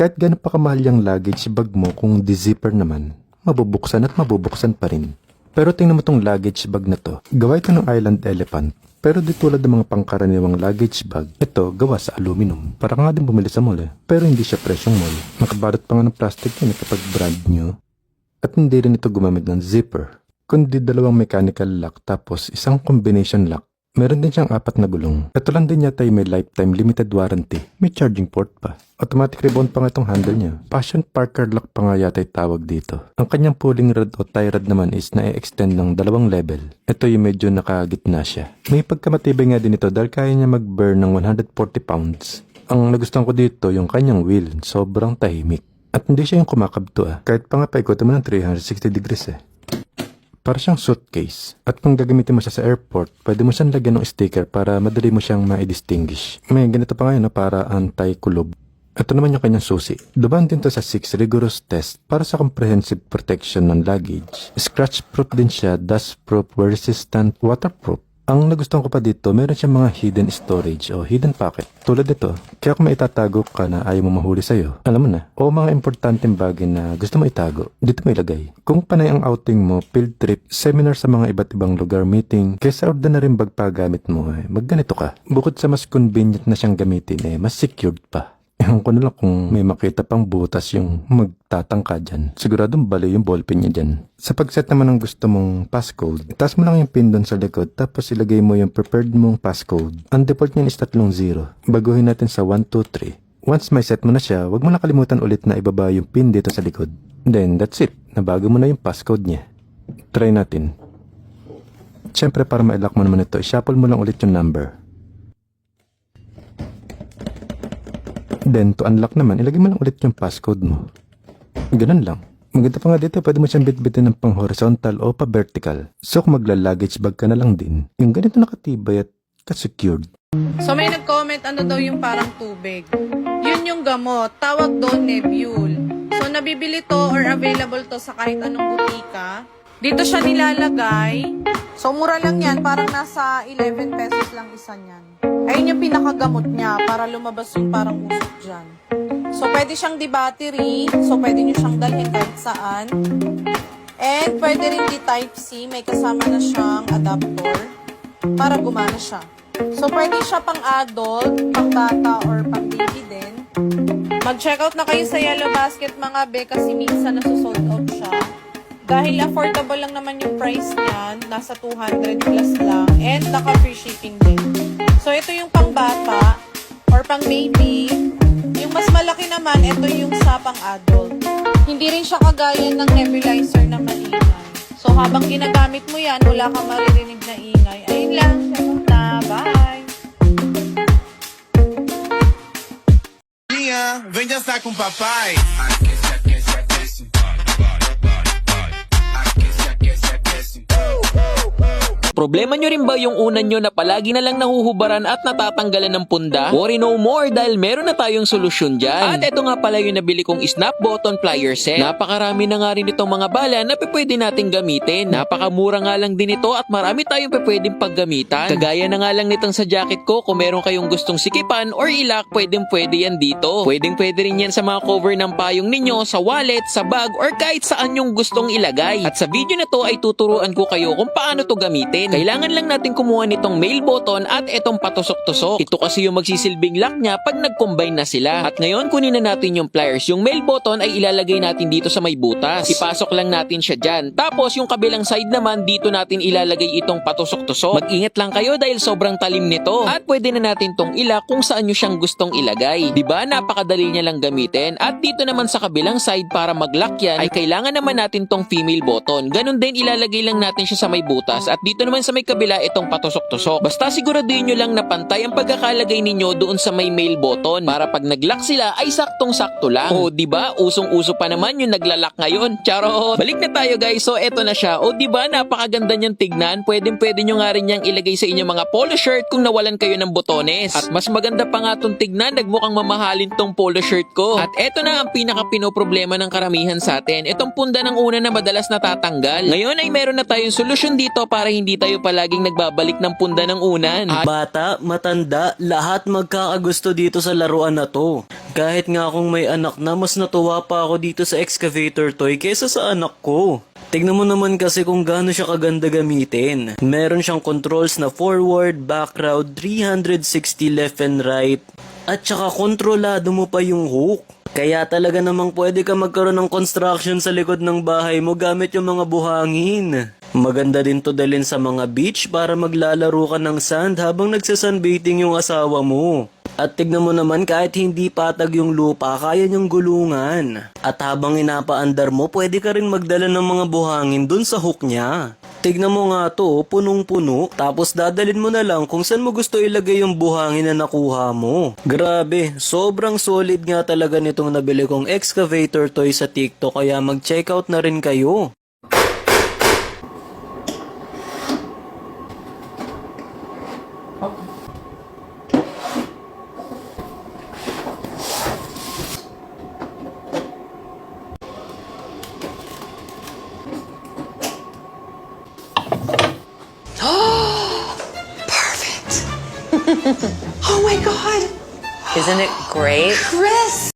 Kahit gano'n pa kamahal yung luggage bag mo, kung di-zipper naman, mabubuksan at mabubuksan pa rin. Pero tingnan mo tong luggage bag na to. Gawa ito ng Island Elephant. Pero di tulad ng mga pangkaraniwang luggage bag, ito gawa sa aluminum. Para ka nga din bumili sa mall pero hindi siya presyong mall. Nakabalot pa nga ng plastic yun kapag brand new. At hindi rin ito gumamit ng zipper, kundi dalawang mechanical lock tapos isang combination lock. Meron din siyang 4 na gulong. Ito lang din yata yung may lifetime limited warranty. May charging port pa. Automatic rebound pa nga itong handle niya. Passion Parker lock pa nga yata yung tawag dito. Ang kanyang pulling rod o tie rod naman is na-extend ng 2 level. Ito yung medyo nakagitna siya. May pagkamatibay nga din ito dahil kaya niya mag-burn ng 140 pounds. Ang nagustuhan ko dito yung kanyang wheel. Sobrang tahimik. At hindi siya yung kumakabto Kahit pa nga paikotin mo ng 360 degrees Para siyang suitcase. At kung gagamitin mo siya sa airport, pwede mo siyang lagyan ng sticker para madali mo siyang ma-distinguish. May ganito pa ngayon para anti-kulob. Ito naman yung kanyang susi. Dumaan din to sa 6 rigorous test para sa comprehensive protection ng luggage. Scratch-proof din siya, dust-proof, wear-resistant, waterproof. Ang nagustuhan ko pa dito, meron siyang mga hidden storage o hidden pocket. Tulad nito, kaya kung maitatago ka na ayaw mo mahuli sa'yo, alam mo na. O mga importanteng bagay na gusto mo itago, dito mo ilagay. Kung panay ang outing mo, field trip, seminar sa mga iba't ibang lugar, meeting, kaysa ordinary bag pa gamit mo, magganito ka. Bukod sa mas convenient na siyang gamitin, mas secured pa. Ewan ko na lang kung may makita pang butas yung magtatangka dyan. Siguradong bali yung ballpen niya dyan. Sa pag-set naman ng gusto mong passcode, itaas mo lang yung pin doon sa likod tapos ilagay mo yung prepared mong passcode. Ang default niyan is 3 0. Baguhin natin sa 1, 2, 3. Once may set mo na siya, wag mo na kalimutan ulit na ibaba yung pin dito sa likod. Then that's it. Nabago mo na yung passcode niya. Try natin. Siyempre para ma-lock mo naman ito, i-shuffle mo lang ulit yung number. Then, to unlock naman, ilagay mo lang ulit yung passcode mo. Ganun lang. Maganda pa nga dito, pwede mo siyang bitbitin ng pang horizontal o pa vertical. So, kung magla-luggage bag ka na lang din, yung ganito nakatibay at ka-secured. So, may nag-comment, ano daw yung parang tubig. Yun yung gamot. Tawag doon Nebule. So, nabibili to or available to sa kahit anong butika. Dito siya nilalagay. So, mura lang yan. Parang nasa 11 pesos lang isa niyan. Ayun yung pinakagamot niya para lumabas yung parang usok dyan. So, pwede siyang di-battery. So, pwede nyo siyang dalhin kahit saan. And, pwede rin di-Type-C. May kasama na siyang adapter para gumana siya. So, pwede siya pang adult, pang bata, or pang baby din. Mag-check out na kayo sa Yellow Basket mga be kasi minsan nasusold out siya. Dahil affordable lang naman yung price niyan, nasa 200 plus lang, and naka-free shipping din. So, ito yung pang bata or pang baby. Yung mas malaki naman, ito yung sa pang adult. Hindi rin siya kagaya ng nebulizer na maingay. So, habang ginagamit mo yan, wala kang maririnig na ingay. Ayun lang. Na, bye! Minha, vem dançar com papai. Problema nyo rin ba yung unan nyo na palagi na lang nahuhubaran at natatanggalan ng punda? Worry no more dahil meron na tayong solusyon dyan. At eto nga pala yung nabili kong snap button plier set. Napakarami na nga rin itong mga bala na pwede nating gamitin. Napakamura nga lang din ito at marami tayong pwedeng paggamitan. Kagaya na nga lang nitong sa jacket ko, kung meron kayong gustong sikipan or ilak, pwede yan dito. Pwede rin yan sa mga cover ng payong ninyo, sa wallet, sa bag, or kahit saan yung gustong ilagay. At sa video na to ay tuturuan ko kayo kung paano to gamitin. Kailangan lang natin kumuha nitong male button at itong patusok-tusok. Ito kasi yung magsisilbing lock niya pag nag-combine na sila. At ngayon kunin na natin yung pliers. Yung male button ay ilalagay natin dito sa may butas. Ipasok lang natin siya dyan. Tapos yung kabilang side naman dito natin ilalagay itong patusok-tusok. Mag-ingat lang kayo dahil sobrang talim nito. At pwede na natin tong ilak kung saan nyo siyang gustong ilagay. Diba? Napakadali niya lang gamitin. At dito naman sa kabilang side para mag-lock yan ay kailangan naman natin tong female button. Ganun din ilalagay lang natin siya sa may butas. At dito naman sa may kabila itong patusok-tusok. Basta siguraduhin nyo lang na pantay ang pagkakalagay ninyo doon sa may male button para pag nag-lock sila ay saktong-sakto lang. O diba? Usong-uso pa naman yung naglalak ngayon. Charot! Balik na tayo guys. So eto na siya. O diba? Napakaganda niyang tignan. Pwede nyo nga rin niyang ilagay sa inyong mga polo shirt kung nawalan kayo ng botones. At mas maganda pa nga itong tignan. Nagmukhang mamahalin tong polo shirt ko. At eto na ang pinaka-pinoproblema ng karamihan sa atin. Itong punda ng una na madalas natatanggal. Ngayon ay meron na tayong solusyon dito para hindi tayo palaging nagbabalik ng punda ng unan. Bata, matanda, lahat magkakagusto dito sa laruan na to. Kahit nga akong may anak na, mas natuwa pa ako dito sa excavator toy kesa sa anak ko. Tignan mo naman kasi kung gaano siya kaganda gamitin. Meron siyang controls na forward, background, 360 left and right. At saka kontrolado mo pa yung hook. Kaya talaga namang pwede ka magkaroon ng construction sa likod ng bahay mo gamit yung mga buhangin. Maganda din to dalhin sa mga beach para maglalaro ka ng sand habang nagsasunbathing yung asawa mo. At tignan mo naman kahit hindi patag yung lupa, kaya niyang gulungan. At habang inapaandar mo, pwede ka rin magdala ng mga buhangin dun sa hook niya. Tignan mo nga to, punong-puno, tapos dadalhin mo na lang kung saan mo gusto ilagay yung buhangin na nakuha mo. Grabe, sobrang solid nga talaga nitong nabili kong excavator toy sa TikTok, kaya mag-checkout na rin kayo. Oh my God! Isn't it great? Chris!